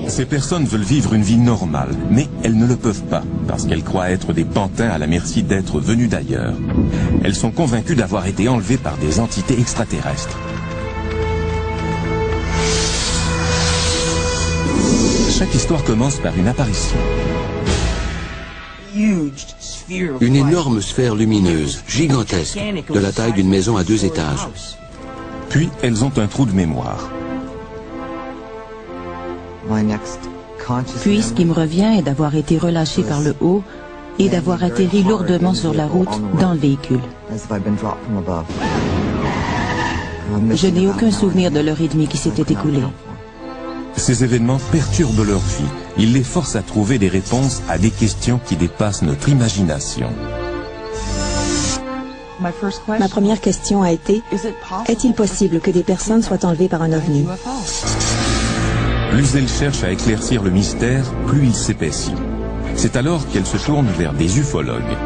Ces personnes veulent vivre une vie normale, mais elles ne le peuvent pas, parce qu'elles croient être des pantins à la merci d'êtres venus d'ailleurs. Elles sont convaincues d'avoir été enlevées par des entités extraterrestres. Chaque histoire commence par une apparition. Une énorme sphère lumineuse, gigantesque, de la taille d'une maison à 2 étages. Puis, elles ont un trou de mémoire. Puis, ce qui me revient est d'avoir été relâché par le haut et d'avoir atterri lourdement sur la route dans le véhicule. Je n'ai aucun souvenir de l'heure et demie qui s'était écoulée. Ces événements perturbent leur vie. Ils les forcent à trouver des réponses à des questions qui dépassent notre imagination. Ma première question a été, est-il possible que des personnes soient enlevées par un ovni? Plus elle cherche à éclaircir le mystère, plus il s'épaissit. C'est alors qu'elle se tourne vers des ufologues.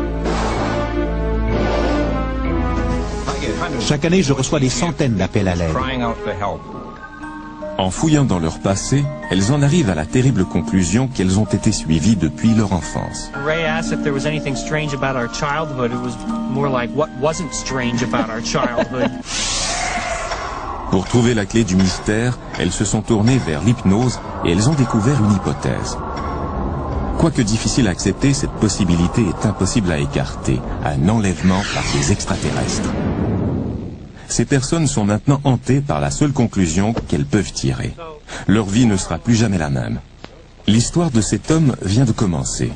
Chaque année, je reçois des centaines d'appels à l'aide. En fouillant dans leur passé, elles en arrivent à la terrible conclusion qu'elles ont été suivies depuis leur enfance. Ray asked if there was anything strange about our childhood. It was more like what wasn't strange about our childhood. Pour trouver la clé du mystère, elles se sont tournées vers l'hypnose et elles ont découvert une hypothèse. Quoique difficile à accepter, cette possibilité est impossible à écarter, un enlèvement par des extraterrestres. Ces personnes sont maintenant hantées par la seule conclusion qu'elles peuvent tirer. Leur vie ne sera plus jamais la même. L'histoire de cet homme vient de commencer.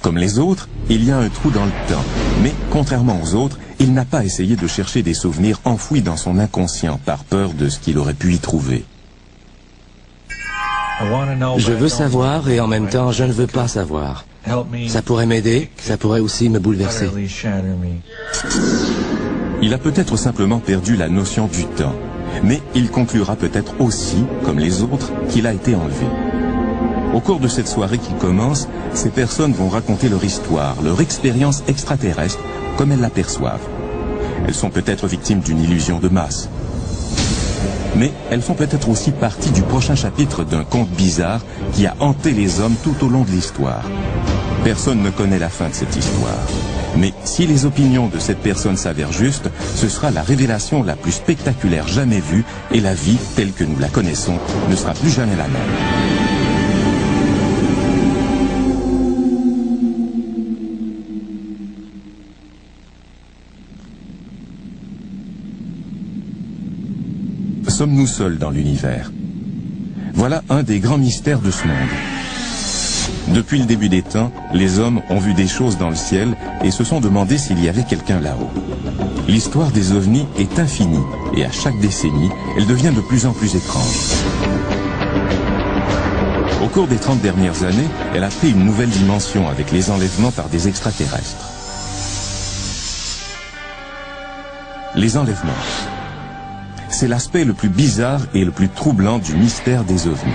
Comme les autres, il y a un trou dans le temps. Mais, contrairement aux autres, il n'a pas essayé de chercher des souvenirs enfouis dans son inconscient par peur de ce qu'il aurait pu y trouver. Je veux savoir et en même temps, je ne veux pas savoir. Ça pourrait m'aider, ça pourrait aussi me bouleverser. Il a peut-être simplement perdu la notion du temps, mais il conclura peut-être aussi, comme les autres, qu'il a été enlevé. Au cours de cette soirée qui commence, ces personnes vont raconter leur histoire, leur expérience extraterrestre, comme elles l'aperçoivent. Elles sont peut-être victimes d'une illusion de masse. Mais elles font peut-être aussi partie du prochain chapitre d'un conte bizarre qui a hanté les hommes tout au long de l'histoire. Personne ne connaît la fin de cette histoire. Mais si les opinions de cette personne s'avèrent justes, ce sera la révélation la plus spectaculaire jamais vue et la vie, telle que nous la connaissons, ne sera plus jamais la même. Sommes-nous seuls dans l'univers? Voilà un des grands mystères de ce monde. Depuis le début des temps, les hommes ont vu des choses dans le ciel et se sont demandé s'il y avait quelqu'un là-haut. L'histoire des ovnis est infinie et à chaque décennie, elle devient de plus en plus étrange. Au cours des 30 dernières années, elle a pris une nouvelle dimension avec les enlèvements par des extraterrestres. Les enlèvements. C'est l'aspect le plus bizarre et le plus troublant du mystère des ovnis.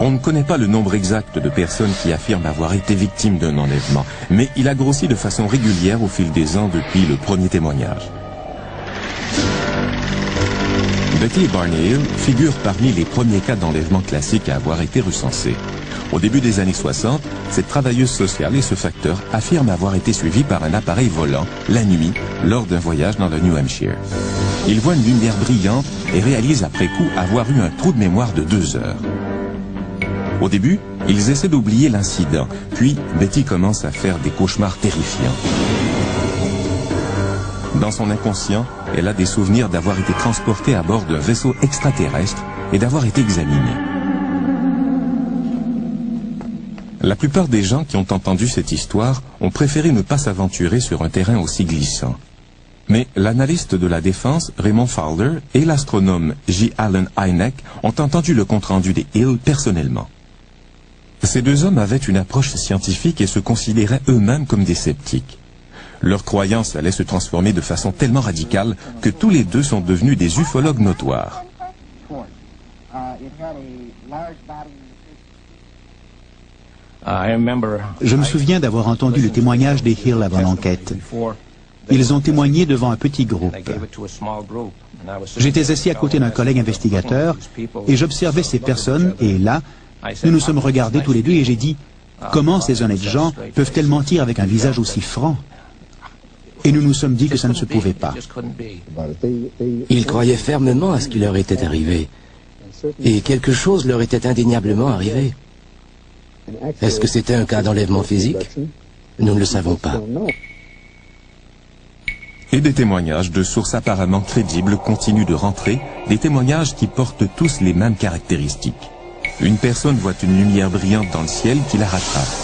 On ne connaît pas le nombre exact de personnes qui affirment avoir été victimes d'un enlèvement, mais il a grossi de façon régulière au fil des ans depuis le premier témoignage. Betty et Barney Hill figurent parmi les premiers cas d'enlèvement classiques à avoir été recensés. Au début des années 60, cette travailleuse sociale et ce facteur affirment avoir été suivis par un appareil volant, la nuit, lors d'un voyage dans le New Hampshire. Ils voient une lumière brillante et réalisent après coup avoir eu un trou de mémoire de 2 heures. Au début, ils essaient d'oublier l'incident, puis Betty commence à faire des cauchemars terrifiants. Dans son inconscient, elle a des souvenirs d'avoir été transportée à bord d'un vaisseau extraterrestre et d'avoir été examinée. La plupart des gens qui ont entendu cette histoire ont préféré ne pas s'aventurer sur un terrain aussi glissant. Mais l'analyste de la défense, Raymond Fowler, et l'astronome J. Allen Hynek ont entendu le compte-rendu des Hill personnellement. Ces 2 hommes avaient une approche scientifique et se considéraient eux-mêmes comme des sceptiques. Leur croyance allait se transformer de façon tellement radicale que tous les deux sont devenus des ufologues notoires. Je me souviens d'avoir entendu le témoignage des Hill avant l'enquête. Ils ont témoigné devant un petit groupe. J'étais assis à côté d'un collègue investigateur et j'observais ces personnes et là, Nous nous sommes regardés tous les deux et j'ai dit, comment ces honnêtes gens peuvent-elles mentir avec un visage aussi franc? Et nous nous sommes dit que ça ne se pouvait pas. Ils croyaient fermement à ce qui leur était arrivé. Et quelque chose leur était indéniablement arrivé. Est-ce que c'était un cas d'enlèvement physique? Nous ne le savons pas. Et des témoignages de sources apparemment crédibles continuent de rentrer, des témoignages qui portent tous les mêmes caractéristiques. Une personne voit une lumière brillante dans le ciel qui la rattrape.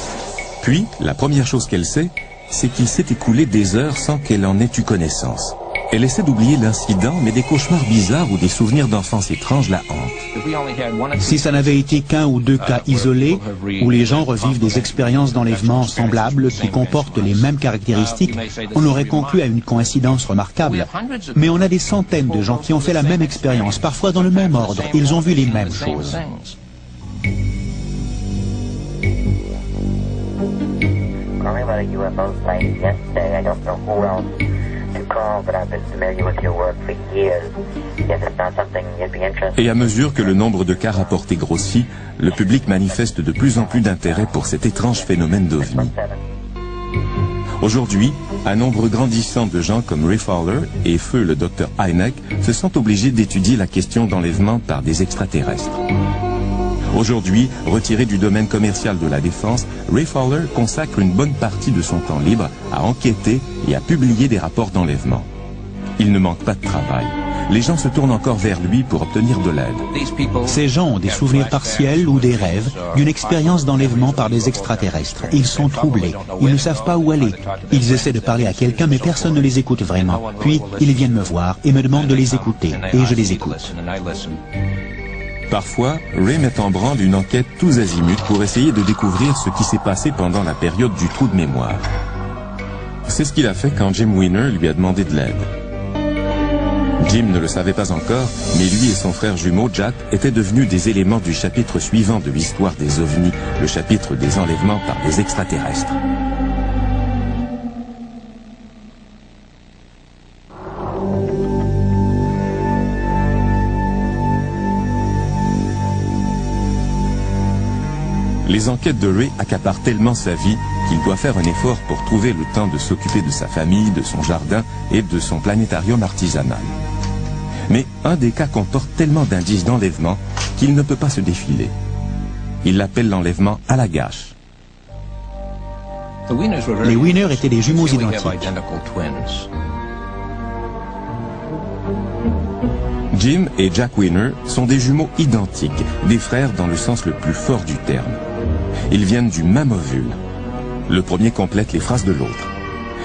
Puis, la première chose qu'elle sait, c'est qu'il s'est écoulé des heures sans qu'elle en ait eu connaissance. Elle essaie d'oublier l'incident, mais des cauchemars bizarres ou des souvenirs d'enfance étranges la hantent. Si ça n'avait été qu'un ou deux cas isolés, où les gens revivent des expériences d'enlèvement semblables qui comportent les mêmes caractéristiques, on aurait conclu à une coïncidence remarquable. Mais on a des centaines de gens qui ont fait la même expérience, parfois dans le même ordre. Ils ont vu les mêmes choses. Et à mesure que le nombre de cas rapportés grossit, le public manifeste de plus en plus d'intérêt pour cet étrange phénomène d'OVNI. Aujourd'hui, un nombre grandissant de gens comme Ray Fowler et feu le Dr Hynek se sont obligés d'étudier la question d'enlèvement par des extraterrestres. Aujourd'hui, retiré du domaine commercial de la défense, Ray Fowler consacre une bonne partie de son temps libre à enquêter et à publier des rapports d'enlèvement. Il ne manque pas de travail. Les gens se tournent encore vers lui pour obtenir de l'aide. Ces gens ont des souvenirs partiels ou des rêves d'une expérience d'enlèvement par des extraterrestres. Ils sont troublés. Ils ne savent pas où aller. Ils essaient de parler à quelqu'un, mais personne ne les écoute vraiment. Puis, ils viennent me voir et me demandent de les écouter. Et je les écoute. Parfois, Ray met en branle une enquête tous azimuts pour essayer de découvrir ce qui s'est passé pendant la période du trou de mémoire. C'est ce qu'il a fait quand Jim Weiner lui a demandé de l'aide. Jim ne le savait pas encore, mais lui et son frère jumeau Jack étaient devenus des éléments du chapitre suivant de l'histoire des ovnis, le chapitre des enlèvements par des extraterrestres. Les enquêtes de Ray accaparent tellement sa vie qu'il doit faire un effort pour trouver le temps de s'occuper de sa famille, de son jardin et de son planétarium artisanal. Mais un des cas comporte tellement d'indices d'enlèvement qu'il ne peut pas se défiler. Il l'appelle l'enlèvement à la gâche. Les Weiner étaient des jumeaux identiques. Jim et Jack Weiner sont des jumeaux identiques, des frères dans le sens le plus fort du terme. Ils viennent du même ovule. Le premier complète les phrases de l'autre.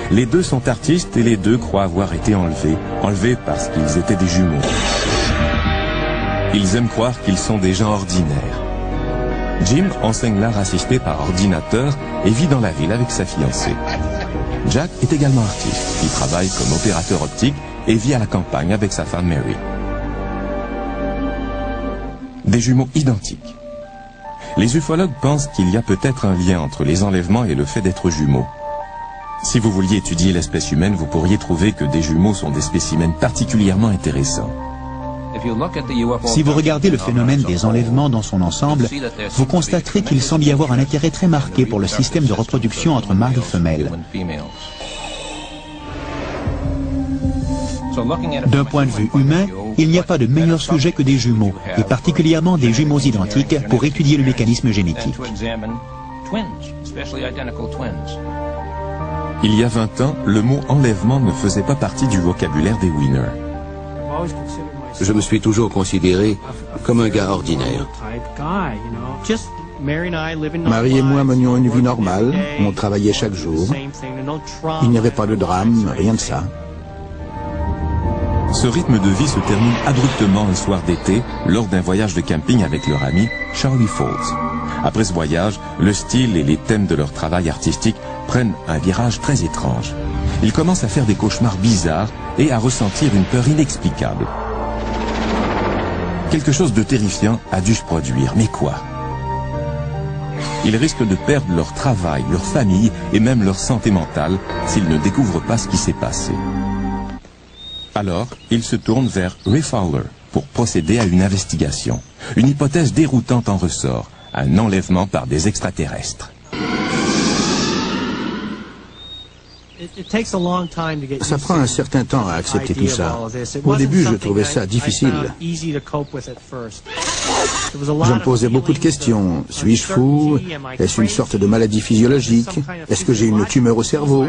Les deux sont artistes et les deux croient avoir été enlevés parce qu'ils étaient des jumeaux. Ils aiment croire qu'ils sont des gens ordinaires. Jim enseigne l'art assisté par ordinateur et vit dans la ville avec sa fiancée. Jack est également artiste. Il travaille comme opérateur optique et vit à la campagne avec sa femme Mary. Des jumeaux identiques. Les ufologues pensent qu'il y a peut-être un lien entre les enlèvements et le fait d'être jumeaux. Si vous vouliez étudier l'espèce humaine, vous pourriez trouver que des jumeaux sont des spécimens particulièrement intéressants. Si vous regardez le phénomène des enlèvements dans son ensemble, vous constaterez qu'il semble y avoir un intérêt très marqué pour le système de reproduction entre mâles et femelles. D'un point de vue humain, il n'y a pas de meilleur sujet que des jumeaux, et particulièrement des jumeaux identiques, pour étudier le mécanisme génétique. Il y a 20 ans, le mot enlèvement ne faisait pas partie du vocabulaire des Weiner. Je me suis toujours considéré comme un gars ordinaire. Marie et moi menions une vie normale, on travaillait chaque jour. Il n'y avait pas de drame, rien de ça. Ce rythme de vie se termine abruptement un soir d'été lors d'un voyage de camping avec leur ami Charlie Falls. Après ce voyage, le style et les thèmes de leur travail artistique prennent un virage très étrange. Ils commencent à faire des cauchemars bizarres et à ressentir une peur inexplicable. Quelque chose de terrifiant a dû se produire, mais quoi? Ils risquent de perdre leur travail, leur famille et même leur santé mentale s'ils ne découvrent pas ce qui s'est passé. Alors, ils se tournent vers Ray Fowler pour procéder à une investigation. Une hypothèse déroutante en ressort. un enlèvement par des extraterrestres. Ça prend un certain temps à accepter tout ça. Au début, je trouvais ça difficile. Je me posais beaucoup de questions. Suis-je fou? Est-ce une sorte de maladie physiologique? Est-ce que j'ai une tumeur au cerveau?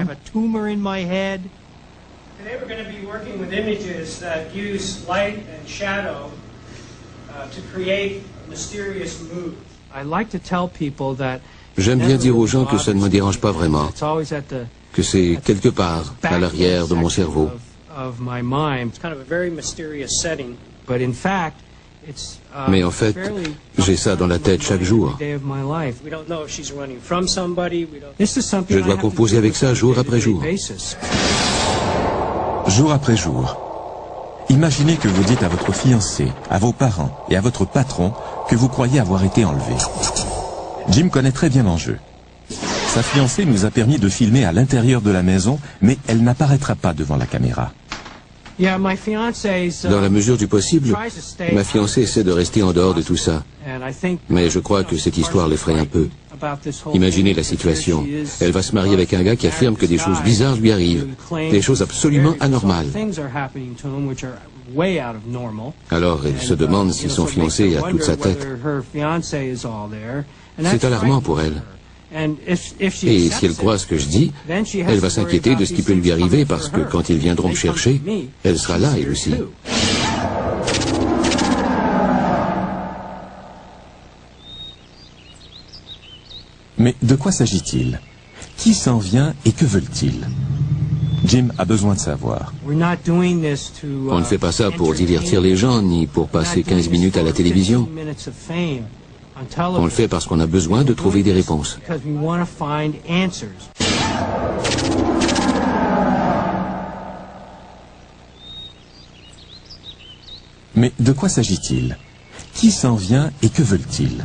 J'aime bien dire aux gens que ça ne me dérange pas vraiment, que c'est quelque part à l'arrière de mon cerveau. Mais en fait, j'ai ça dans la tête chaque jour. Je dois composer avec ça jour après jour. Jour après jour. Imaginez que vous dites à votre fiancé, à vos parents et à votre patron que vous croyez avoir été enlevé. Jim connaît très bien l'enjeu. Sa fiancée nous a permis de filmer à l'intérieur de la maison, mais elle n'apparaîtra pas devant la caméra. Dans la mesure du possible, ma fiancée essaie de rester en dehors de tout ça. Mais je crois que cette histoire l'effraie un peu. Imaginez la situation. Elle va se marier avec un gars qui affirme que des choses bizarres lui arrivent, des choses absolument anormales. Alors elle se demande si son fiancé a toute sa tête. C'est alarmant pour elle. Et si elle croit ce que je dis, elle va s'inquiéter de ce qui peut lui arriver parce que quand ils viendront me chercher, elle sera là elle aussi. Mais de quoi s'agit-il? Qui s'en vient et que veulent-ils? Jim a besoin de savoir. On ne fait pas ça pour divertir les gens, ni pour passer 15 minutes à la télévision. On le fait parce qu'on a besoin de trouver des réponses. Mais de quoi s'agit-il? Qui s'en vient et que veulent-ils?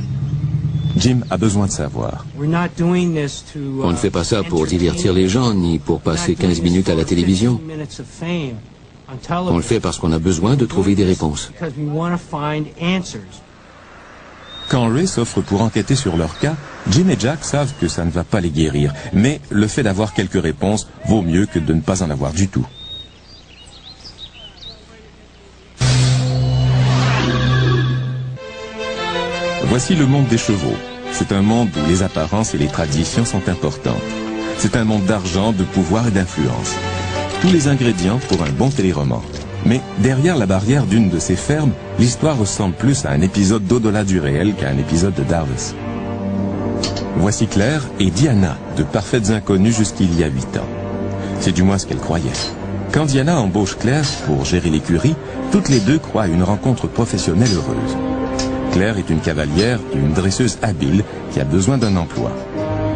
Jim a besoin de savoir. On ne fait pas ça pour divertir les gens, ni pour passer 15 minutes à la télévision. On le fait parce qu'on a besoin de trouver des réponses. Quand Ray s'offre pour enquêter sur leur cas, Jim et Jack savent que ça ne va pas les guérir. Mais le fait d'avoir quelques réponses vaut mieux que de ne pas en avoir du tout. Voici le monde des chevaux. C'est un monde où les apparences et les traditions sont importantes. C'est un monde d'argent, de pouvoir et d'influence. Tous les ingrédients pour un bon téléroman. Mais derrière la barrière d'une de ces fermes, l'histoire ressemble plus à un épisode d'au-delà du réel qu'à un épisode de Dallas. Voici Claire et Diana, de parfaites inconnues jusqu'il y a 8 ans. C'est du moins ce qu'elles croyaient. Quand Diana embauche Claire pour gérer l'écurie, toutes les deux croient à une rencontre professionnelle heureuse. Claire est une cavalière et une dresseuse habile qui a besoin d'un emploi.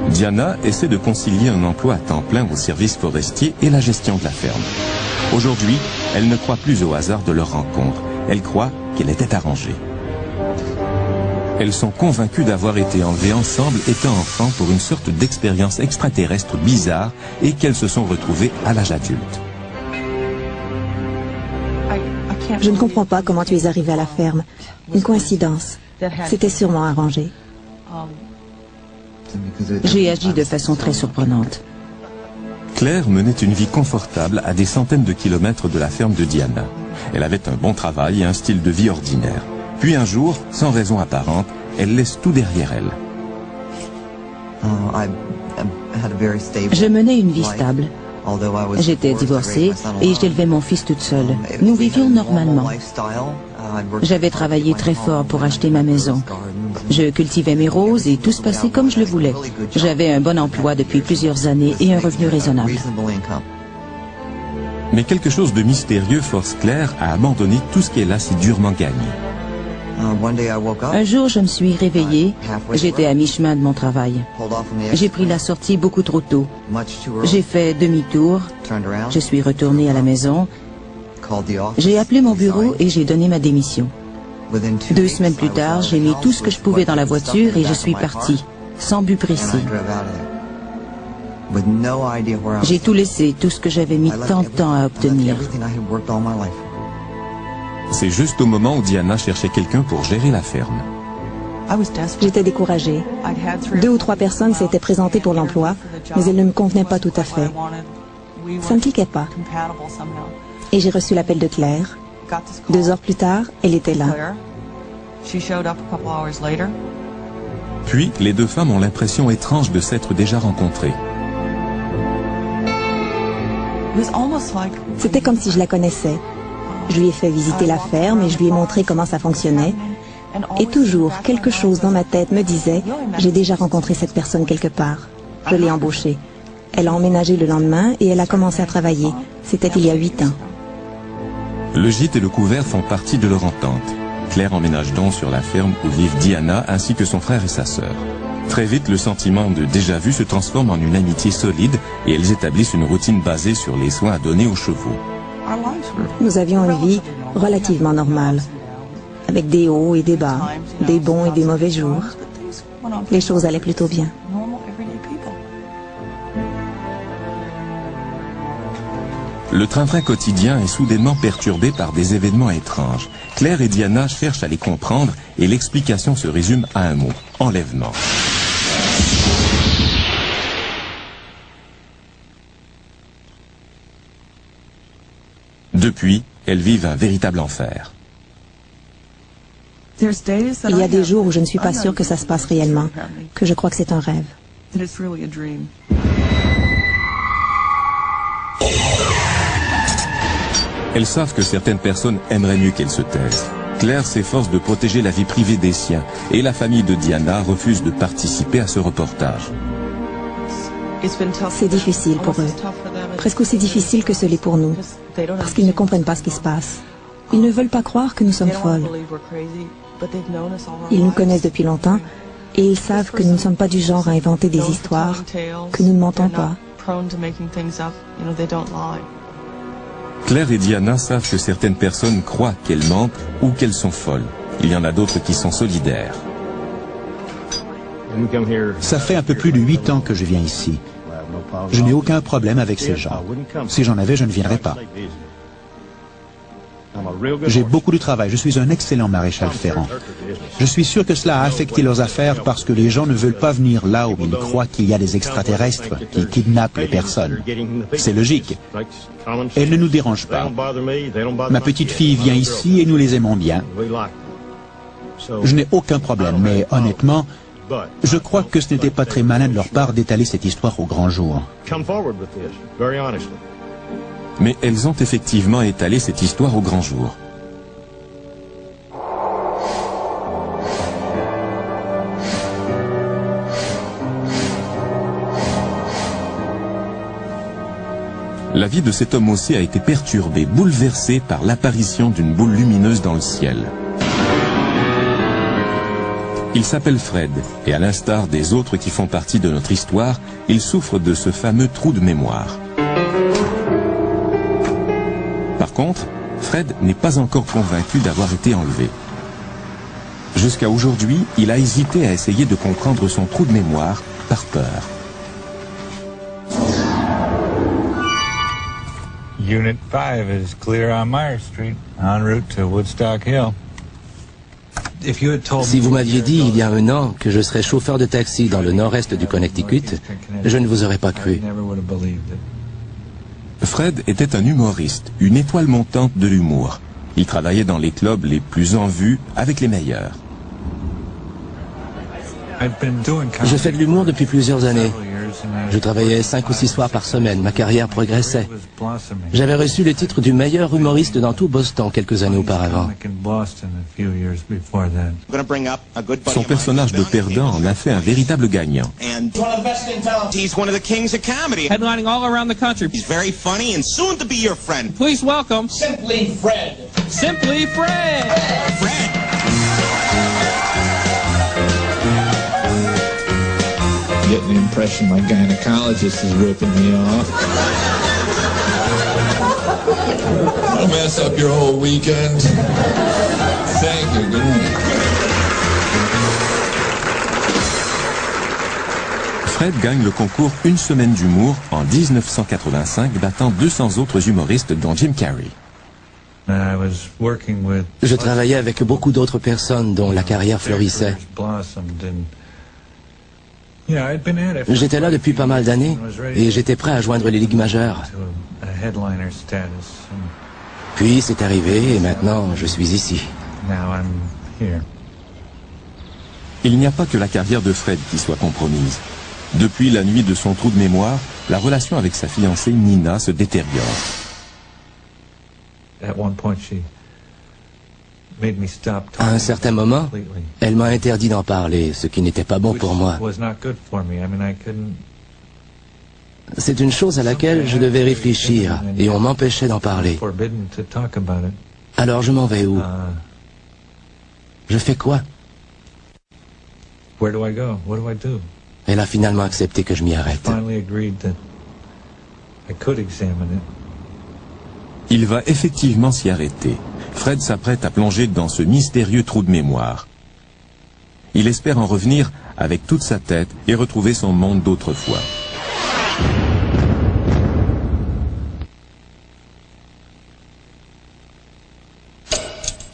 Diana essaie de concilier un emploi à temps plein au service forestier et la gestion de la ferme. Aujourd'hui, elle ne croit plus au hasard de leur rencontre. Elle croit qu'elle était arrangée. Elles sont convaincues d'avoir été enlevées ensemble étant enfants pour une sorte d'expérience extraterrestre bizarre et qu'elles se sont retrouvées à l'âge adulte. Je ne comprends pas comment tu es arrivé à la ferme. Une coïncidence. C'était sûrement arrangé. J'ai agi de façon très surprenante. Claire menait une vie confortable à des centaines de kilomètres de la ferme de Diana. Elle avait un bon travail et un style de vie ordinaire. Puis un jour, sans raison apparente, elle laisse tout derrière elle. Je menais une vie stable. J'étais divorcée et j'élevais mon fils toute seule. Nous vivions normalement. J'avais travaillé très fort pour acheter ma maison. Je cultivais mes roses et tout se passait comme je le voulais. J'avais un bon emploi depuis plusieurs années et un revenu raisonnable. Mais quelque chose de mystérieux force Claire à abandonner tout ce qu'elle a si durement gagné. Un jour, je me suis réveillée. J'étais à mi-chemin de mon travail. J'ai pris la sortie beaucoup trop tôt. J'ai fait demi-tour. Je suis retournée à la maison. J'ai appelé mon bureau et j'ai donné ma démission. 2 semaines plus tard, j'ai mis tout ce que je pouvais dans la voiture et je suis partie, sans but précis. J'ai tout laissé, tout ce que j'avais mis tant de temps à obtenir. C'est juste au moment où Diana cherchait quelqu'un pour gérer la ferme. J'étais découragée. 2 ou 3 personnes s'étaient présentées pour l'emploi, mais elles ne me convenaient pas tout à fait. Ça ne cliquait pas. Et j'ai reçu l'appel de Claire. 2 heures plus tard, elle était là. Puis, les deux femmes ont l'impression étrange de s'être déjà rencontrées. C'était comme si je la connaissais. Je lui ai fait visiter la ferme et je lui ai montré comment ça fonctionnait. Et toujours, quelque chose dans ma tête me disait « J'ai déjà rencontré cette personne quelque part. Je l'ai embauchée. » Elle a emménagé le lendemain et elle a commencé à travailler. C'était il y a 8 ans. Le gîte et le couvert font partie de leur entente. Claire emménage donc sur la ferme où vivent Diana ainsi que son frère et sa sœur. Très vite, le sentiment de déjà-vu se transforme en une amitié solide et elles établissent une routine basée sur les soins à donner aux chevaux. Nous avions une vie relativement normale, avec des hauts et des bas, des bons et des mauvais jours. Les choses allaient plutôt bien. Le train-train quotidien est soudainement perturbé par des événements étranges. Claire et Diana cherchent à les comprendre et l'explication se résume à un mot, enlèvement. Depuis, elles vivent un véritable enfer. Il y a des jours où je ne suis pas sûre que ça se passe réellement, que je crois que c'est un rêve. Elles savent que certaines personnes aimeraient mieux qu'elles se taisent. Claire s'efforce de protéger la vie privée des siens et la famille de Diana refuse de participer à ce reportage. C'est difficile pour eux, presque aussi difficile que ce l'est pour nous, parce qu'ils ne comprennent pas ce qui se passe. Ils ne veulent pas croire que nous sommes folles. Ils nous connaissent depuis longtemps et ils savent que nous ne sommes pas du genre à inventer des histoires, que nous ne mentons pas. Claire et Diana savent que certaines personnes croient qu'elles mentent ou qu'elles sont folles. Il y en a d'autres qui sont solidaires. Ça fait un peu plus de 8 ans que je viens ici. Je n'ai aucun problème avec ces gens. Si j'en avais, je ne viendrais pas. J'ai beaucoup de travail. Je suis un excellent maréchal ferrant. Je suis sûr que cela a affecté leurs affaires parce que les gens ne veulent pas venir là où ils croient qu'il y a des extraterrestres qui kidnappent les personnes. C'est logique. Elles ne nous dérangent pas. Ma petite fille vient ici et nous les aimons bien. Je n'ai aucun problème, mais honnêtement, je crois que ce n'était pas très malin de leur part d'étaler cette histoire au grand jour. Mais elles ont effectivement étalé cette histoire au grand jour. La vie de cet homme aussi a été perturbée, bouleversée par l'apparition d'une boule lumineuse dans le ciel. Il s'appelle Fred, et à l'instar des autres qui font partie de notre histoire, il souffre de ce fameux trou de mémoire. Par contre, Fred n'est pas encore convaincu d'avoir été enlevé. Jusqu'à aujourd'hui, il a hésité à essayer de comprendre son trou de mémoire par peur. Unit 5 is clear on Myers Street, en route to Woodstock Hill. Si vous m'aviez dit il y a 1 an que je serais chauffeur de taxi dans le nord-est du Connecticut, je ne vous aurais pas cru. Fred était un humoriste, une étoile montante de l'humour. Il travaillait dans les clubs les plus en vue avec les meilleurs. Je fais de l'humour depuis plusieurs années. Je travaillais 5 ou 6 soirs par semaine. Ma carrière progressait. J'avais reçu le titre du meilleur humoriste dans tout Boston quelques années auparavant. Son personnage de perdant en a fait un véritable gagnant. Headlining all around the country. He's very funny and soon to be your friend. Please welcome Simply Fred. Simply Fred. Fred. Getting the impression my gynecologist is ripping me off. I'll mess up your whole weekend. Thank you. Good night. Fred gagne le concours Une semaine d'humour en 1985, battant 200 autres humoristes dont Jim Carrey. Je travaillais avec beaucoup d'autres personnes dont la carrière fleurissait. J'étais là depuis pas mal d'années et j'étais prêt à joindre les ligues majeures. Puis c'est arrivé et maintenant je suis ici. Il n'y a pas que la carrière de Fred qui soit compromise. Depuis la nuit de son trou de mémoire, la relation avec sa fiancée Nina se détériore. À un certain moment, elle m'a interdit d'en parler, ce qui n'était pas bon pour moi. C'est une chose à laquelle je devais réfléchir et on m'empêchait d'en parler. Alors je m'en vais où? Je fais quoi? Elle a finalement accepté que je m'y arrête. Il va effectivement s'y arrêter. Fred s'apprête à plonger dans ce mystérieux trou de mémoire. Il espère en revenir avec toute sa tête et retrouver son monde d'autrefois.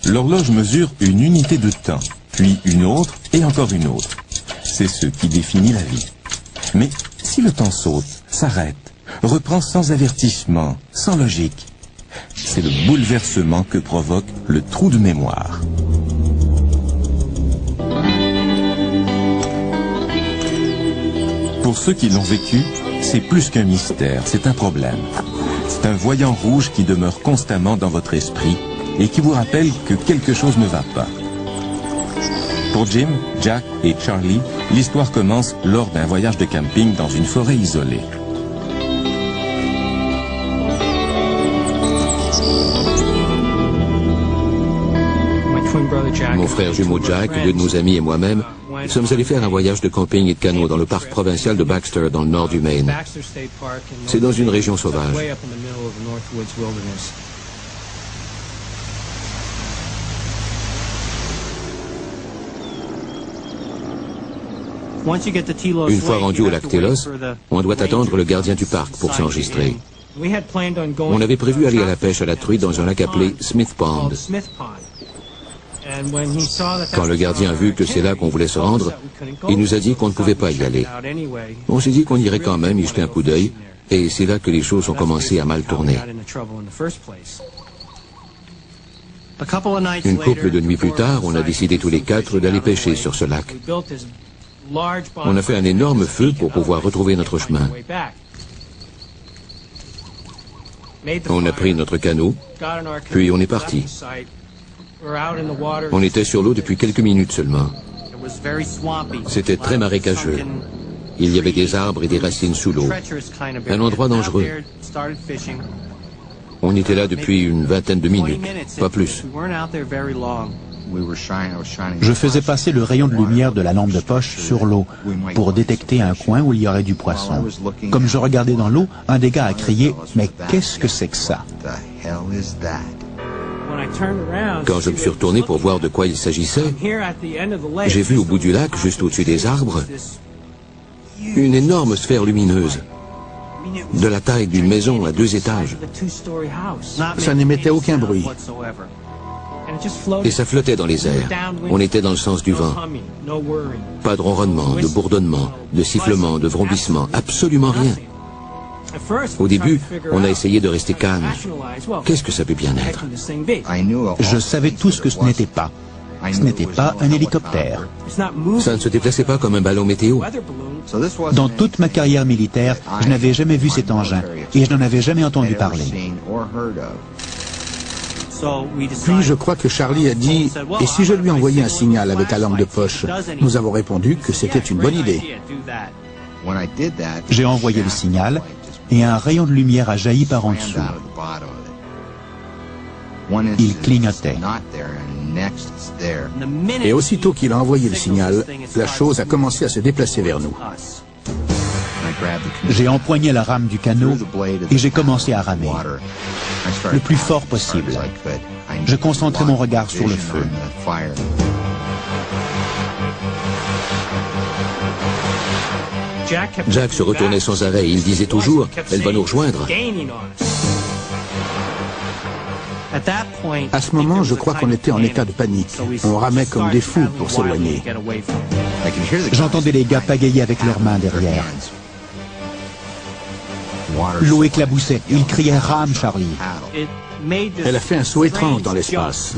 L'horloge mesure une unité de temps, puis une autre et encore une autre. C'est ce qui définit la vie. Mais si le temps saute, s'arrête, reprend sans avertissement, sans logique, c'est le bouleversement que provoque le trou de mémoire. Pour ceux qui l'ont vécu, c'est plus qu'un mystère, c'est un problème. C'est un voyant rouge qui demeure constamment dans votre esprit et qui vous rappelle que quelque chose ne va pas. Pour Jim, Jack et Charlie, l'histoire commence lors d'un voyage de camping dans une forêt isolée. Mon frère jumeau Jack, deux de nos amis et moi-même sommes allés faire un voyage de camping et de canot dans le parc provincial de Baxter, dans le nord du Maine. C'est dans une région sauvage. Une fois rendu au lac Telos, on doit attendre le gardien du parc pour s'enregistrer. On avait prévu aller à la pêche à la truite dans un lac appelé Smith Pond. Quand le gardien a vu que c'est là qu'on voulait se rendre, il nous a dit qu'on ne pouvait pas y aller. On s'est dit qu'on irait quand même y jeter un coup d'œil, et c'est là que les choses ont commencé à mal tourner. Une couple de nuits plus tard, on a décidé tous les quatre d'aller pêcher sur ce lac. On a fait un énorme feu pour pouvoir retrouver notre chemin. On a pris notre canot, puis on est parti. On était sur l'eau depuis quelques minutes seulement. C'était très marécageux. Il y avait des arbres et des racines sous l'eau. Un endroit dangereux. On était là depuis une vingtaine de minutes, pas plus. Je faisais passer le rayon de lumière de la lampe de poche sur l'eau pour détecter un coin où il y aurait du poisson. Comme je regardais dans l'eau, un des gars a crié « Mais qu'est-ce que c'est que ça ?» Quand je me suis retourné pour voir de quoi il s'agissait, j'ai vu au bout du lac, juste au-dessus des arbres, une énorme sphère lumineuse, de la taille d'une maison à 2 étages. Ça n'émettait aucun bruit. Et ça flottait dans les airs. On était dans le sens du vent. Pas de ronronnement, de bourdonnement, de sifflement, de vrombissement, absolument rien. Au début, on a essayé de rester calme. Qu'est-ce que ça peut bien être? Je savais tout ce que ce n'était pas. Ce n'était pas un hélicoptère. Ça ne se déplaçait pas comme un ballon météo. Dans toute ma carrière militaire, je n'avais jamais vu cet engin et je n'en avais jamais entendu parler. Puis je crois que Charlie a dit « Et si je lui envoyais un signal avec la lampe de poche ?» Nous avons répondu que c'était une bonne idée. J'ai envoyé le signal et un rayon de lumière a jailli par en dessous. Il clignotait. Et aussitôt qu'il a envoyé le signal, la chose a commencé à se déplacer vers nous. J'ai empoigné la rame du canot et j'ai commencé à ramer, le plus fort possible. Je concentrais mon regard sur le feu. Jack se retournait sans arrêt et il disait toujours « Elle va nous rejoindre ». À ce moment, je crois qu'on était en état de panique. On ramait comme des fous pour s'éloigner. J'entendais les gars pagayer avec leurs mains derrière. L'eau éclaboussait. Ils criaient « Rame, Charlie !» Elle a fait un saut étrange dans l'espace.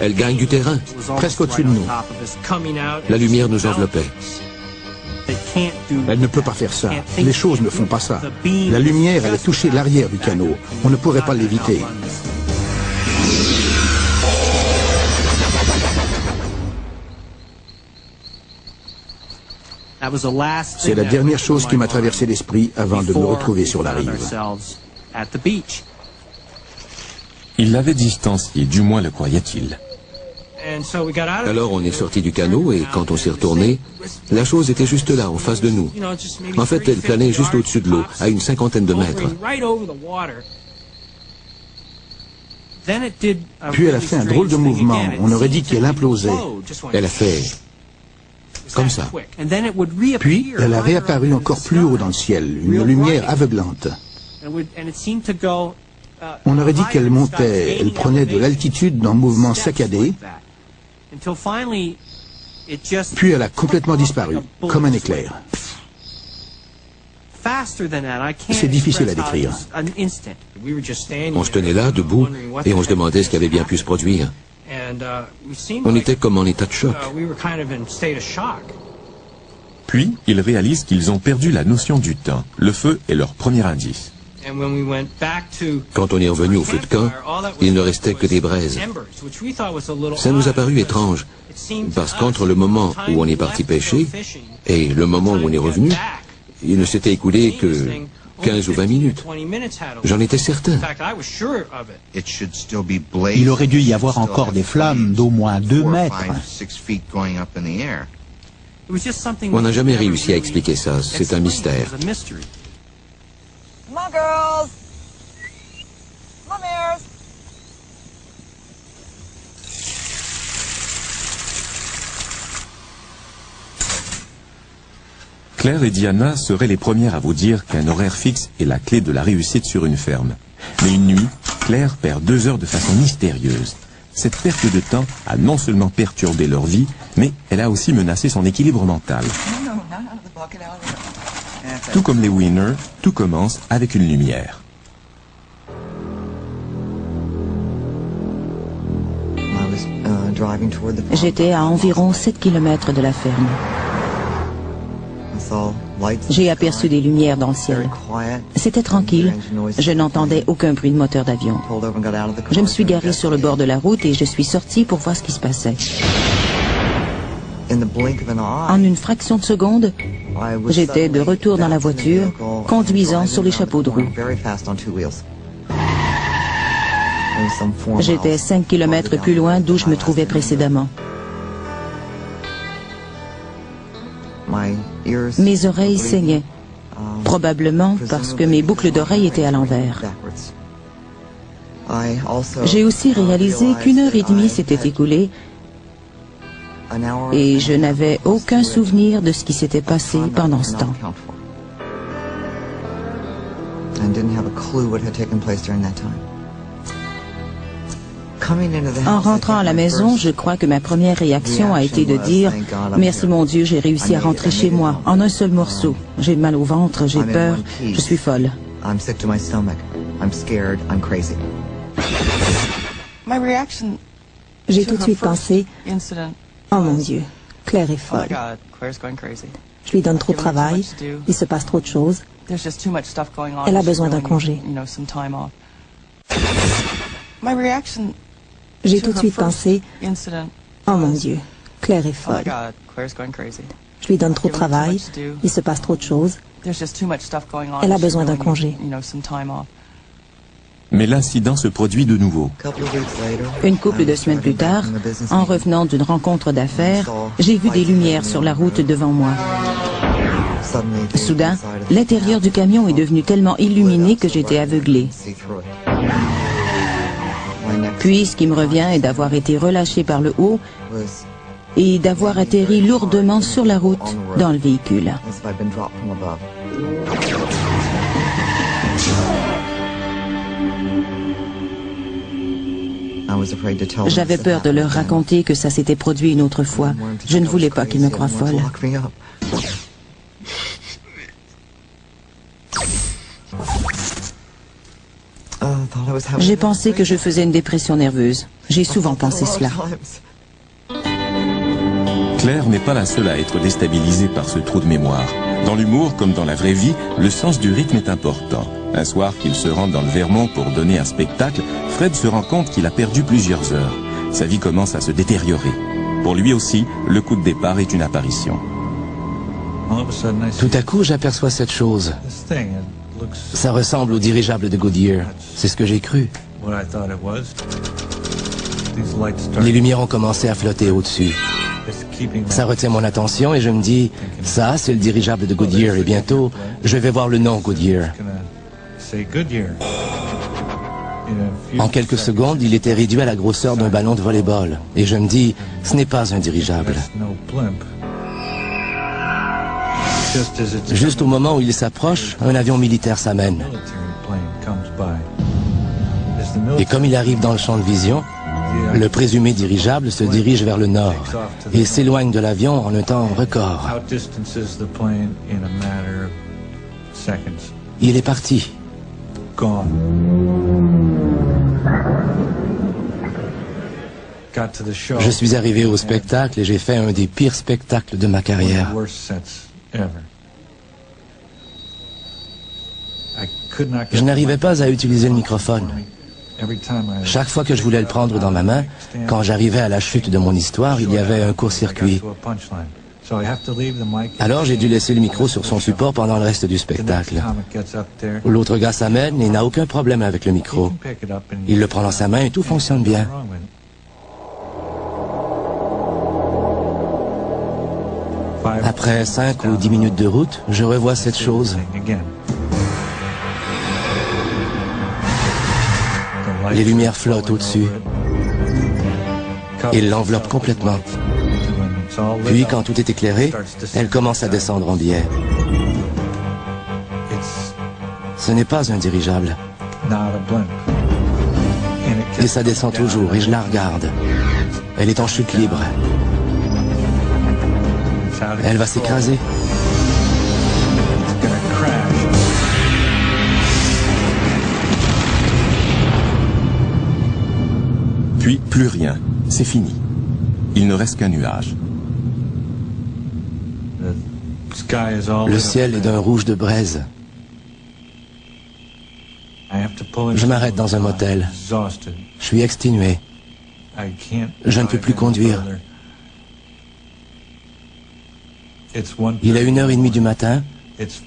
Elle gagne du terrain. Presque au-dessus de nous. La lumière nous enveloppait. Elle ne peut pas faire ça. Les choses ne font pas ça. La lumière allait toucher l'arrière du canot. On ne pourrait pas l'éviter. C'est la dernière chose qui m'a traversé l'esprit avant de me retrouver sur la rive. Il l'avait distancié, du moins le croyait-il. Alors on est sorti du canot et quand on s'est retourné, la chose était juste là, en face de nous. En fait, elle planait juste au-dessus de l'eau, à une 50aine de mètres. Puis elle a fait un drôle de mouvement. On aurait dit qu'elle implosait. Elle a fait comme ça. Puis elle a réapparu encore plus haut dans le ciel, une lumière aveuglante. On aurait dit qu'elle montait, elle prenait de l'altitude d'un mouvement saccadé, puis elle a complètement disparu, comme un éclair. C'est difficile à décrire. On se tenait là, debout, et on se demandait ce qui avait bien pu se produire. On était comme en état de choc. Puis, ils réalisent qu'ils ont perdu la notion du temps. Le feu est leur premier indice. Quand on est revenu au feu de camp, il ne restait que des braises. Ça nous a paru étrange, parce qu'entre le moment où on est parti pêcher et le moment où on est revenu, il ne s'était écoulé que 15 ou 20 minutes. J'en étais certain. Il aurait dû y avoir encore des flammes d'au moins 2 mètres. On n'a jamais réussi à expliquer ça, c'est un mystère. Come on, girls. Come on, Mares. Claire et Diana seraient les premières à vous dire qu'un horaire fixe est la clé de la réussite sur une ferme. Mais une nuit, Claire perd 2 heures de façon mystérieuse. Cette perte de temps a non seulement perturbé leur vie, mais elle a aussi menacé son équilibre mental. Tout comme les Weiner, tout commence avec une lumière. J'étais à environ 7 km de la ferme. J'ai aperçu des lumières dans le ciel. C'était tranquille. Je n'entendais aucun bruit de moteur d'avion. Je me suis garé sur le bord de la route et je suis sorti pour voir ce qui se passait. En une fraction de seconde, j'étais de retour dans la voiture, conduisant sur les chapeaux de roue. J'étais 5 km plus loin d'où je me trouvais précédemment. Mes oreilles saignaient, probablement parce que mes boucles d'oreilles étaient à l'envers. J'ai aussi réalisé qu'1 heure et demie s'était écoulée et je n'avais aucun souvenir de ce qui s'était passé pendant ce temps. En rentrant à la maison, je crois que ma première réaction a été de dire « Merci mon Dieu, j'ai réussi à rentrer chez moi, en un seul morceau. J'ai mal au ventre, j'ai peur, je suis folle. » J'ai tout de suite pensé « Oh mon Dieu, Claire est folle. Je lui donne trop de travail, il se passe trop de choses. Elle a besoin d'un congé. » J'ai tout de suite pensé « Oh mon Dieu, Claire est folle. Je lui donne trop de travail, il se passe trop de choses. Elle a besoin d'un congé. » Mais l'incident se produit de nouveau. Une couple de semaines plus tard, en revenant d'une rencontre d'affaires, j'ai vu des lumières sur la route devant moi. Soudain, l'intérieur du camion est devenu tellement illuminé que j'étais aveuglé. Puis, ce qui me revient est d'avoir été relâché par le haut et d'avoir atterri lourdement sur la route dans le véhicule. J'avais peur de leur raconter que ça s'était produit une autre fois. Je ne voulais pas qu'ils me croient folle. J'ai pensé que je faisais une dépression nerveuse. J'ai souvent pensé cela. Claire n'est pas la seule à être déstabilisée par ce trou de mémoire. Dans l'humour, comme dans la vraie vie, le sens du rythme est important. Un soir qu'il se rend dans le Vermont pour donner un spectacle, Fred se rend compte qu'il a perdu plusieurs heures. Sa vie commence à se détériorer. Pour lui aussi, le coup de départ est une apparition. Tout à coup, j'aperçois cette chose. Ça ressemble au dirigeable de Goodyear. C'est ce que j'ai cru. Les lumières ont commencé à flotter au-dessus. Ça retient mon attention et je me dis, ça, c'est le dirigeable de Goodyear et bientôt, je vais voir le nom Goodyear. En quelques secondes, il était réduit à la grosseur d'un ballon de volley-ball. Et je me dis, ce n'est pas un dirigeable. Juste au moment où il s'approche, un avion militaire s'amène. Et comme il arrive dans le champ de vision, le présumé dirigeable se dirige vers le nord et s'éloigne de l'avion en un temps record. Il est parti. Je suis arrivé au spectacle et j'ai fait un des pires spectacles de ma carrière. Je n'arrivais pas à utiliser le microphone. Chaque fois que je voulais le prendre dans ma main, quand j'arrivais à la chute de mon histoire, il y avait un court-circuit. Alors j'ai dû laisser le micro sur son support pendant le reste du spectacle. L'autre gars s'amène et n'a aucun problème avec le micro. Il le prend dans sa main et tout fonctionne bien. Après 5 ou 10 minutes de route, je revois cette chose. Les lumières flottent au-dessus. Il l'enveloppe complètement. Puis, quand tout est éclairé, elle commence à descendre en biais. Ce n'est pas un dirigeable. Et ça descend toujours, et je la regarde. Elle est en chute libre. Elle va s'écraser. Puis, plus rien. C'est fini. Il ne reste qu'un nuage. Le ciel est d'un rouge de braise. Je m'arrête dans un motel. Je suis exténué. Je ne peux plus conduire. Il est 1h30 du matin.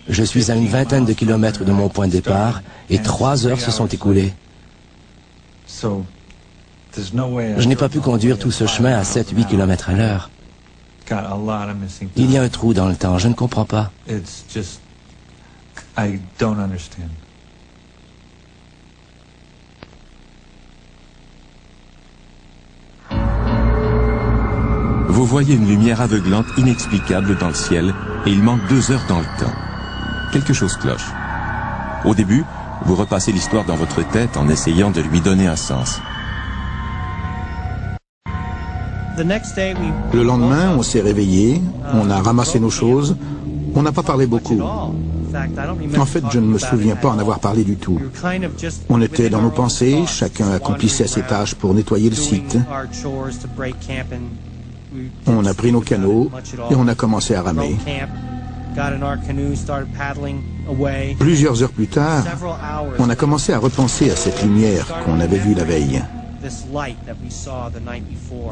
Je suis à une vingtaine de kilomètres de mon point de départ et 3 heures se sont écoulées. Je n'ai pas pu conduire tout ce chemin à 7-8 km à l'heure. Il y a un trou dans le temps, je ne comprends pas. Vous voyez une lumière aveuglante inexplicable dans le ciel et il manque 2 heures dans le temps. Quelque chose cloche. Au début, vous repassez l'histoire dans votre tête en essayant de lui donner un sens. Le lendemain, on s'est réveillé, on a ramassé nos choses, on n'a pas parlé beaucoup. En fait, je ne me souviens pas en avoir parlé du tout. On était dans nos pensées, chacun accomplissait ses tâches pour nettoyer le site. On a pris nos canots et on a commencé à ramer. Plusieurs heures plus tard, on a commencé à repenser à cette lumière qu'on avait vue la veille.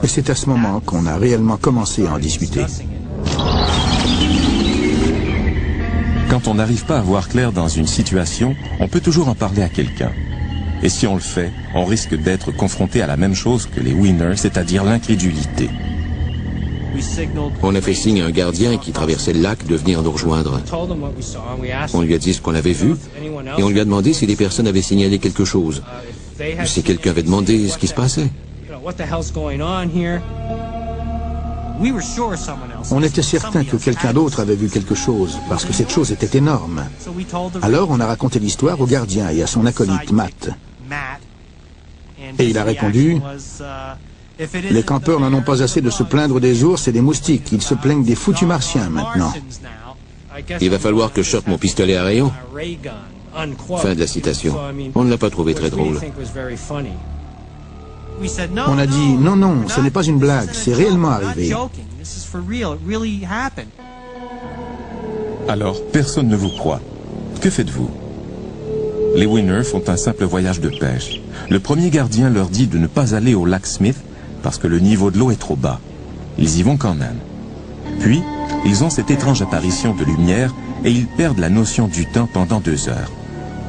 Et c'est à ce moment qu'on a réellement commencé à en discuter. Quand on n'arrive pas à voir clair dans une situation, on peut toujours en parler à quelqu'un. Et si on le fait, on risque d'être confronté à la même chose que les winners, c'est-à-dire l'incrédulité. On a fait signe à un gardien qui traversait le lac de venir nous rejoindre. On lui a dit ce qu'on avait vu et on lui a demandé si les personnes avaient signalé quelque chose. Si quelqu'un avait demandé ce qui se passait. On était certain que quelqu'un d'autre avait vu quelque chose, parce que cette chose était énorme. Alors on a raconté l'histoire au gardien et à son acolyte, Matt. Et il a répondu, les campeurs n'en ont pas assez de se plaindre des ours et des moustiques. Ils se plaignent des foutus martiens maintenant. Il va falloir que je sorte mon pistolet à rayon. Fin de la citation. On ne l'a pas trouvé très drôle. On a dit, non, non, ce n'est pas une blague, c'est réellement arrivé. Alors, personne ne vous croit. Que faites-vous? Les Winner font un simple voyage de pêche. Le premier gardien leur dit de ne pas aller au lac Smith parce que le niveau de l'eau est trop bas. Ils y vont quand même. Puis, ils ont cette étrange apparition de lumière et ils perdent la notion du temps pendant 2 heures.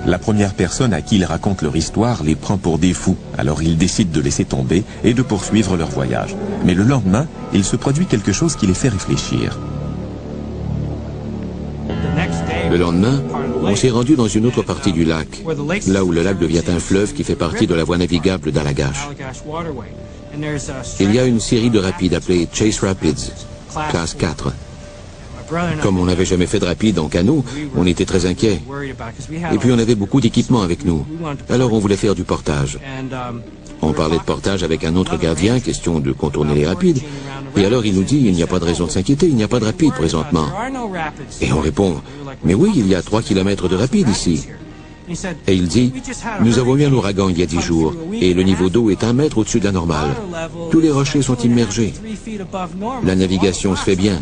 La première personne à qui ils racontent leur histoire les prend pour des fous, alors ils décident de laisser tomber et de poursuivre leur voyage. Mais le lendemain, il se produit quelque chose qui les fait réfléchir. Le lendemain, on s'est rendu dans une autre partie du lac, là où le lac devient un fleuve qui fait partie de la voie navigable d'Allagash. Il y a une série de rapides appelés Chase Rapids, classe 4. Comme on n'avait jamais fait de rapide en canot, on était très inquiets. Et puis on avait beaucoup d'équipement avec nous. Alors on voulait faire du portage. On parlait de portage avec un autre gardien, question de contourner les rapides. Et alors il nous dit, il n'y a pas de raison de s'inquiéter, il n'y a pas de rapide présentement. Et on répond, mais oui, il y a 3 kilomètres de rapide ici. Et il dit, nous avons eu un ouragan il y a 10 jours, et le niveau d'eau est 1 mètre au-dessus de la normale. Tous les rochers sont immergés. La navigation se fait bien.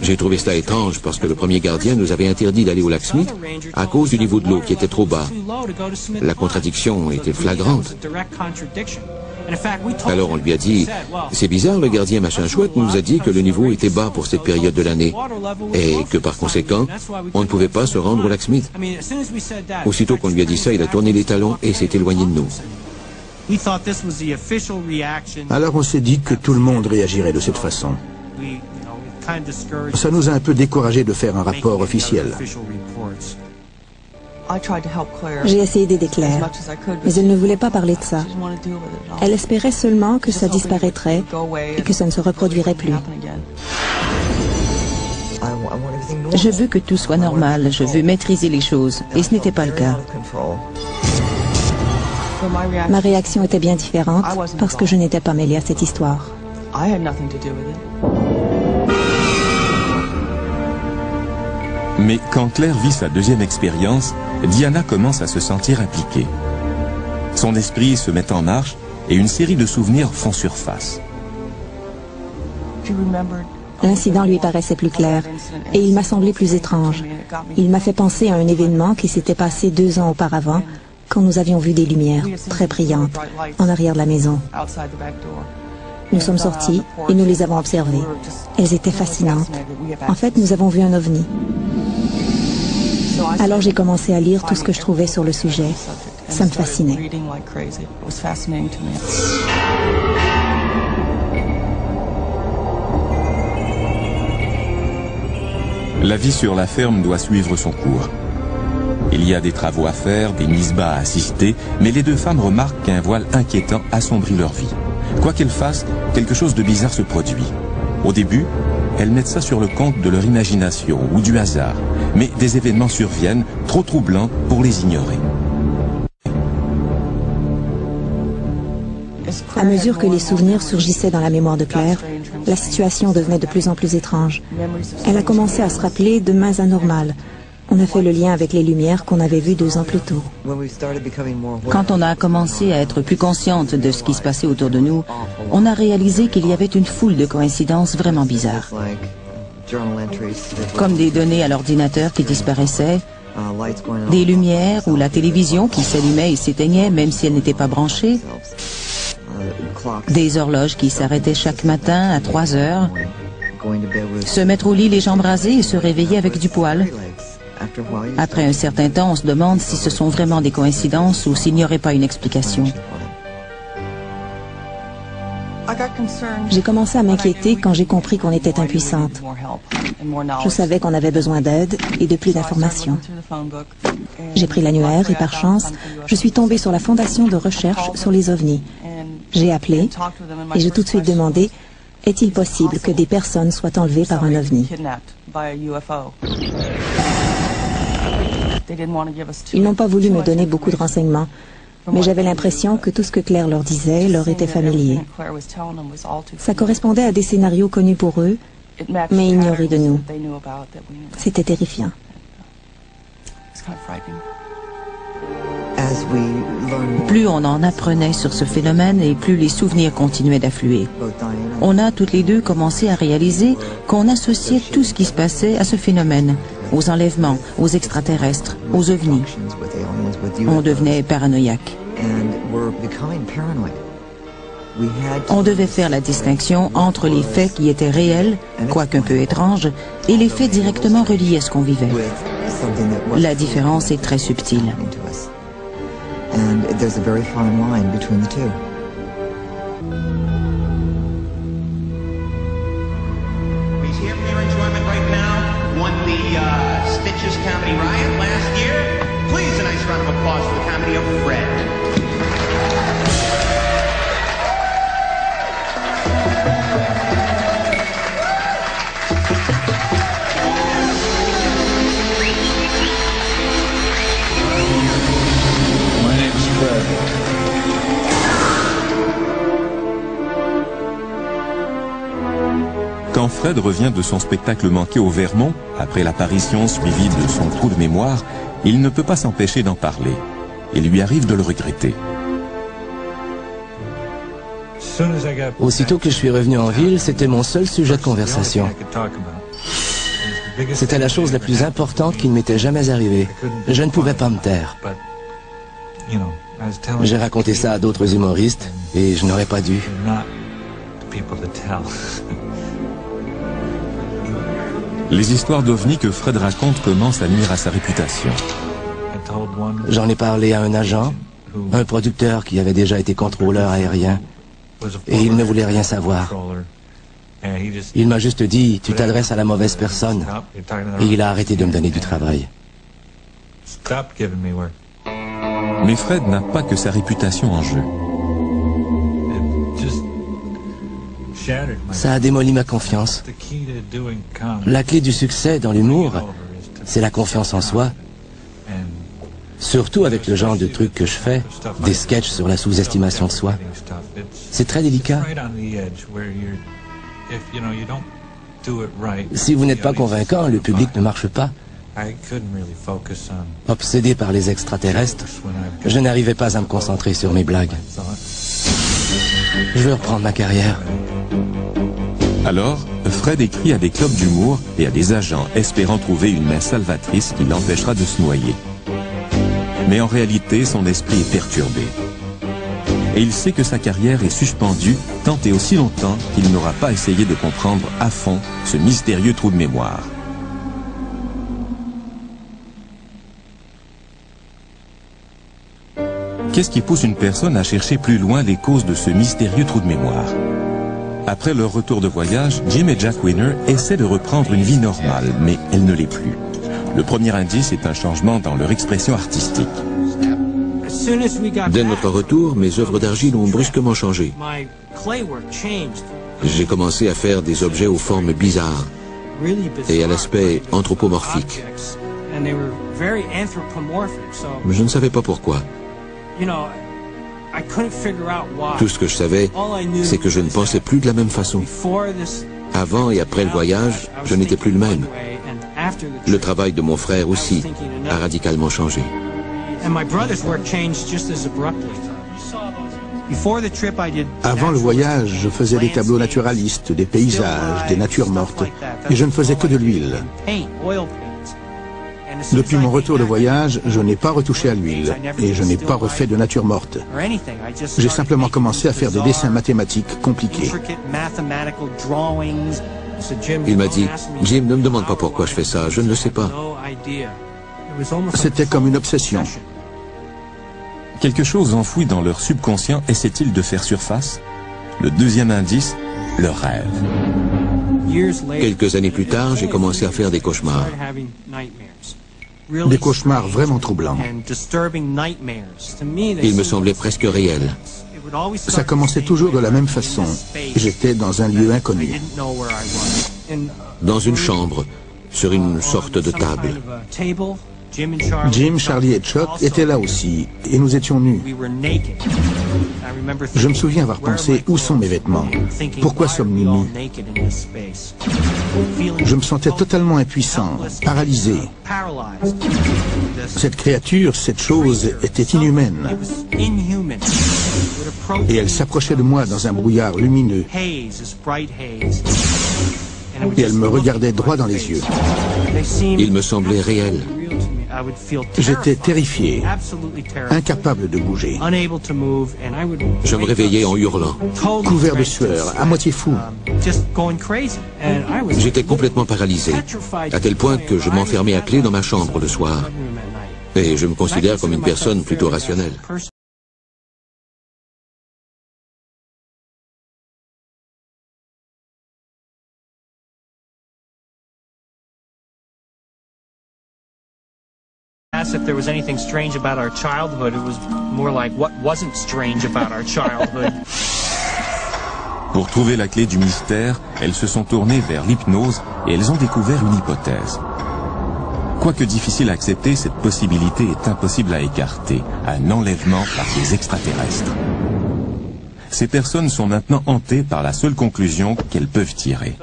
J'ai trouvé cela étrange parce que le premier gardien nous avait interdit d'aller au lac Smith à cause du niveau de l'eau qui était trop bas. La contradiction était flagrante. Alors on lui a dit, c'est bizarre, le gardien machin chouette nous a dit que le niveau était bas pour cette période de l'année et que par conséquent, on ne pouvait pas se rendre au lac Smith. Aussitôt qu'on lui a dit ça, il a tourné les talons et s'est éloigné de nous. Alors on s'est dit que tout le monde réagirait de cette façon. Ça nous a un peu découragés de faire un rapport officiel. J'ai essayé d'aider Claire, mais elle ne voulait pas parler de ça. Elle espérait seulement que ça disparaîtrait et que ça ne se reproduirait plus. Je veux que tout soit normal, je veux maîtriser les choses, et ce n'était pas le cas. Ma réaction était bien différente parce que je n'étais pas mêlée à cette histoire. Mais quand Claire vit sa deuxième expérience, Diana commence à se sentir impliquée. Son esprit se met en marche et une série de souvenirs font surface. L'incident lui paraissait plus clair et il m'a semblé plus étrange. Il m'a fait penser à un événement qui s'était passé 2 ans auparavant quand nous avions vu des lumières très brillantes en arrière de la maison. Nous sommes sortis et nous les avons observées. Elles étaient fascinantes. En fait, nous avons vu un ovni. Alors j'ai commencé à lire tout ce que je trouvais sur le sujet. Ça me fascinait. La vie sur la ferme doit suivre son cours. Il y a des travaux à faire, des mises bas à assister, mais les 2 femmes remarquent qu'un voile inquiétant assombrit leur vie. Quoi qu'elles fassent, quelque chose de bizarre se produit. Au début, elles mettent ça sur le compte de leur imagination ou du hasard, mais des événements surviennent, trop troublants pour les ignorer. À mesure que les souvenirs surgissaient dans la mémoire de Claire, la situation devenait de plus en plus étrange. Elle a commencé à se rappeler de mains anormales. On a fait le lien avec les lumières qu'on avait vues 2 ans plus tôt. Quand on a commencé à être plus consciente de ce qui se passait autour de nous, on a réalisé qu'il y avait une foule de coïncidences vraiment bizarres. Comme des données à l'ordinateur qui disparaissaient, des lumières ou la télévision qui s'allumait et s'éteignait même si elle n'était pas branchée, des horloges qui s'arrêtaient chaque matin à 3 heures, se mettre au lit les jambes rasées et se réveiller avec du poil. Après un certain temps, on se demande si ce sont vraiment des coïncidences ou s'il n'y aurait pas une explication. J'ai commencé à m'inquiéter quand j'ai compris qu'on était impuissante. Je savais qu'on avait besoin d'aide et de plus d'informations. J'ai pris l'annuaire et par chance, je suis tombée sur la Fondation de recherche sur les ovnis. J'ai appelé et j'ai tout de suite demandé, est-il possible que des personnes soient enlevées par un ovni? Ils n'ont pas voulu me donner beaucoup de renseignements, mais j'avais l'impression que tout ce que Claire leur disait leur était familier. Ça correspondait à des scénarios connus pour eux, mais ignorés de nous. C'était terrifiant. Plus on en apprenait sur ce phénomène et plus les souvenirs continuaient d'affluer. On a toutes les deux commencé à réaliser qu'on associait tout ce qui se passait à ce phénomène, aux enlèvements, aux extraterrestres, aux ovnis. On devenait paranoïaque. On devait faire la distinction entre les faits qui étaient réels, quoique un peu étranges, et les faits directement reliés à ce qu'on vivait. La différence est très subtile. And there's a very fine line between the two. He's here for your enjoyment right now. Won the Stitches Comedy Riot last year. Please, a nice round of applause for the comedy of Fred. Quand Fred revient de son spectacle manqué au Vermont, après l'apparition suivie de son trou de mémoire, il ne peut pas s'empêcher d'en parler. Il lui arrive de le regretter. Aussitôt que je suis revenu en ville, c'était mon seul sujet de conversation. C'était la chose la plus importante qui ne m'était jamais arrivée. Je ne pouvais pas me taire. J'ai raconté ça à d'autres humoristes et je n'aurais pas dû. Les histoires d'ovnis que Fred raconte commencent à nuire à sa réputation. J'en ai parlé à un agent, un producteur qui avait déjà été contrôleur aérien, et il ne voulait rien savoir. Il m'a juste dit, tu t'adresses à la mauvaise personne, et il a arrêté de me donner du travail. Mais Fred n'a pas que sa réputation en jeu. Ça a démoli ma confiance. La clé du succès dans l'humour, c'est la confiance en soi. Surtout avec le genre de trucs que je fais, des sketchs sur la sous-estimation de soi. C'est très délicat. Si vous n'êtes pas convaincant, le public ne marche pas. Obsédé par les extraterrestres, je n'arrivais pas à me concentrer sur mes blagues. Je veux reprendre ma carrière. Alors, Fred écrit à des clubs d'humour et à des agents espérant trouver une main salvatrice qui l'empêchera de se noyer. Mais en réalité, son esprit est perturbé. Et il sait que sa carrière est suspendue tant et aussi longtemps qu'il n'aura pas essayé de comprendre à fond ce mystérieux trou de mémoire. Qu'est-ce qui pousse une personne à chercher plus loin les causes de ce mystérieux trou de mémoire? Après leur retour de voyage, Jim et Jack Winner essaient de reprendre une vie normale, mais elle ne l'est plus. Le premier indice est un changement dans leur expression artistique. Dès notre retour, mes œuvres d'argile ont brusquement changé. J'ai commencé à faire des objets aux formes bizarres et à l'aspect anthropomorphique. Je ne savais pas pourquoi. Tout ce que je savais, c'est que je ne pensais plus de la même façon. Avant et après le voyage, je n'étais plus le même. Le travail de mon frère aussi a radicalement changé. Avant le voyage, je faisais des tableaux naturalistes, des paysages, des natures mortes, et je ne faisais que de l'huile. Depuis mon retour de voyage, je n'ai pas retouché à l'huile et je n'ai pas refait de nature morte. J'ai simplement commencé à faire des dessins mathématiques compliqués. Il m'a dit, Jim, ne me demande pas pourquoi je fais ça, je ne le sais pas. C'était comme une obsession. Quelque chose enfoui dans leur subconscient essaie-t-il de faire surface? Le deuxième indice, leur rêve. Quelques années plus tard, j'ai commencé à faire des cauchemars. Des cauchemars vraiment troublants. Ils me semblaient presque réels. Ça commençait toujours de la même façon. J'étais dans un lieu inconnu. Dans une chambre, sur une sorte de table. Jim, Charlie et Chuck étaient là aussi, et nous étions nus. Je me souviens avoir pensé, où sont mes vêtements? Pourquoi sommes-nous nus? Je me sentais totalement impuissant, paralysé. Cette créature, cette chose, était inhumaine. Et elle s'approchait de moi dans un brouillard lumineux. Et elle me regardait droit dans les yeux. Il me semblait réel. J'étais terrifié, incapable de bouger. Je me réveillais en hurlant. Couvert de sueur, à moitié fou. J'étais complètement paralysé, à tel point que je m'enfermais à clé dans ma chambre le soir. Et je me considère comme une personne plutôt rationnelle. If there was anything strange about our childhood, it was more like what wasn't strange about our childhood. Pour trouver la clé du mystère, elles se sont tournées vers l'hypnose et elles ont découvert une hypothèse. Quoique difficile à accepter, cette possibilité est impossible à écarter, un enlèvement par des extraterrestres. Ces personnes sont maintenant hantées par la seule conclusion qu'elles peuvent tirer.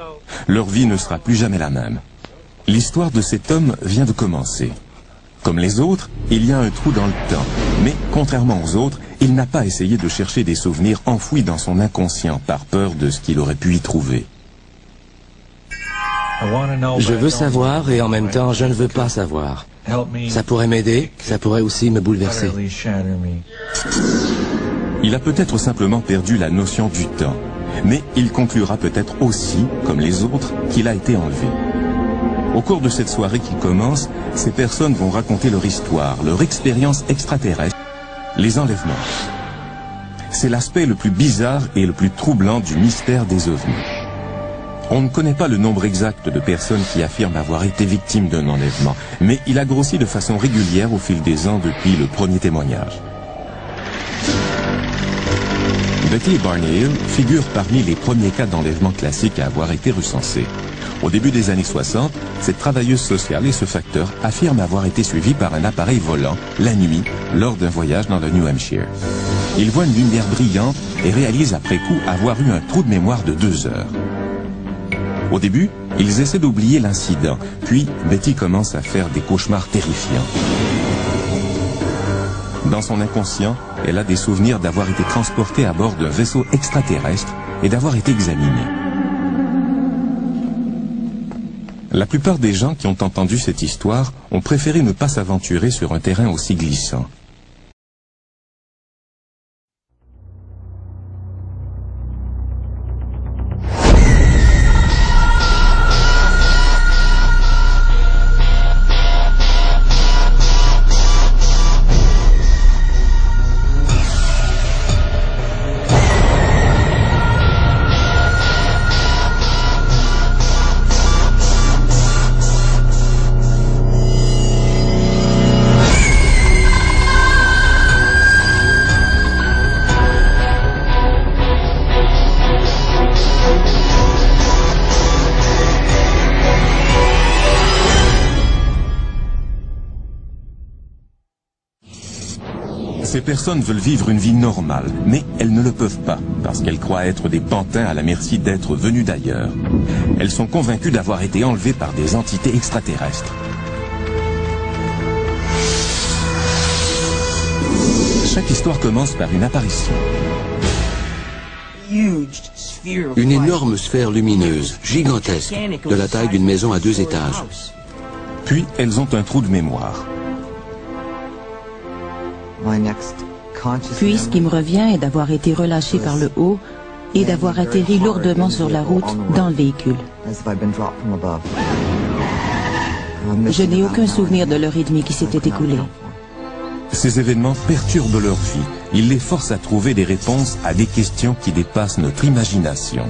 Leur vie ne sera plus jamais la même. L'histoire de cet homme vient de commencer. Comme les autres, il y a un trou dans le temps. Mais, contrairement aux autres, il n'a pas essayé de chercher des souvenirs enfouis dans son inconscient par peur de ce qu'il aurait pu y trouver. Je veux savoir et en même temps, je ne veux pas savoir. Ça pourrait m'aider, ça pourrait aussi me bouleverser. Il a peut-être simplement perdu la notion du temps. Mais il conclura peut-être aussi, comme les autres, qu'il a été enlevé. Au cours de cette soirée qui commence, ces personnes vont raconter leur histoire, leur expérience extraterrestre, les enlèvements. C'est l'aspect le plus bizarre et le plus troublant du mystère des ovnis. On ne connaît pas le nombre exact de personnes qui affirment avoir été victimes d'un enlèvement, mais il a grossi de façon régulière au fil des ans depuis le premier témoignage. Betty et Barney Hill figurent parmi les premiers cas d'enlèvement classiques à avoir été recensés. Au début des années 60, cette travailleuse sociale et ce facteur affirment avoir été suivis par un appareil volant, la nuit, lors d'un voyage dans le New Hampshire. Ils voient une lumière brillante et réalisent après coup avoir eu un trou de mémoire de 2 heures. Au début, ils essaient d'oublier l'incident, puis Betty commence à faire des cauchemars terrifiants. Dans son inconscient, elle a des souvenirs d'avoir été transportée à bord d'un vaisseau extraterrestre et d'avoir été examinée. La plupart des gens qui ont entendu cette histoire ont préféré ne pas s'aventurer sur un terrain aussi glissant. Ces personnes veulent vivre une vie normale, mais elles ne le peuvent pas, parce qu'elles croient être des pantins à la merci d'êtres venus d'ailleurs. Elles sont convaincues d'avoir été enlevées par des entités extraterrestres. Chaque histoire commence par une apparition. Une énorme sphère lumineuse, gigantesque, de la taille d'une maison à 2 étages. Puis, elles ont un trou de mémoire. Puis ce qui me revient est d'avoir été relâché par le haut et d'avoir atterri lourdement sur la route dans le véhicule. Je n'ai aucun souvenir de l'heure et demie qui s'était écoulée. Ces événements perturbent leur vie. Ils les forcent à trouver des réponses à des questions qui dépassent notre imagination.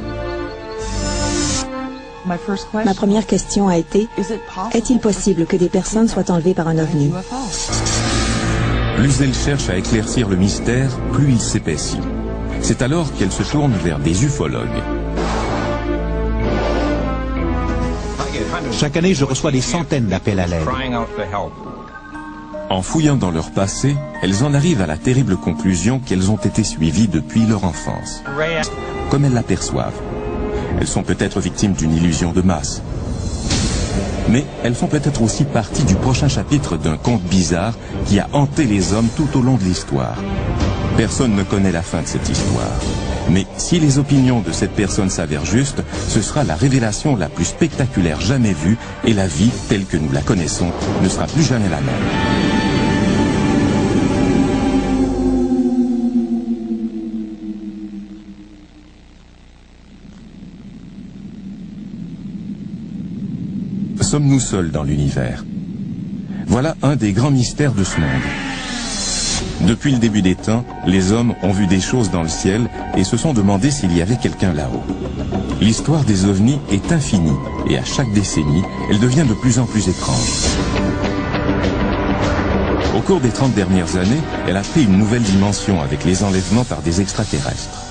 Ma première question a été, est-il possible que des personnes soient enlevées par un ovni? Plus elle cherche à éclaircir le mystère, plus il s'épaissit. C'est alors qu'elle se tourne vers des ufologues. Chaque année, je reçois des centaines d'appels à l'aide. En fouillant dans leur passé, elles en arrivent à la terrible conclusion qu'elles ont été suivies depuis leur enfance. Comme elles l'aperçoivent. Elles sont peut-être victimes d'une illusion de masse. Mais elles font peut-être aussi partie du prochain chapitre d'un conte bizarre qui a hanté les hommes tout au long de l'histoire. Personne ne connaît la fin de cette histoire. Mais si les opinions de cette personne s'avèrent justes, ce sera la révélation la plus spectaculaire jamais vue et la vie, telle que nous la connaissons, ne sera plus jamais la même. Sommes-nous seuls dans l'univers? Voilà un des grands mystères de ce monde. Depuis le début des temps, les hommes ont vu des choses dans le ciel et se sont demandé s'il y avait quelqu'un là-haut. L'histoire des ovnis est infinie et à chaque décennie, elle devient de plus en plus étrange. Au cours des 30 dernières années, elle a pris une nouvelle dimension avec les enlèvements par des extraterrestres.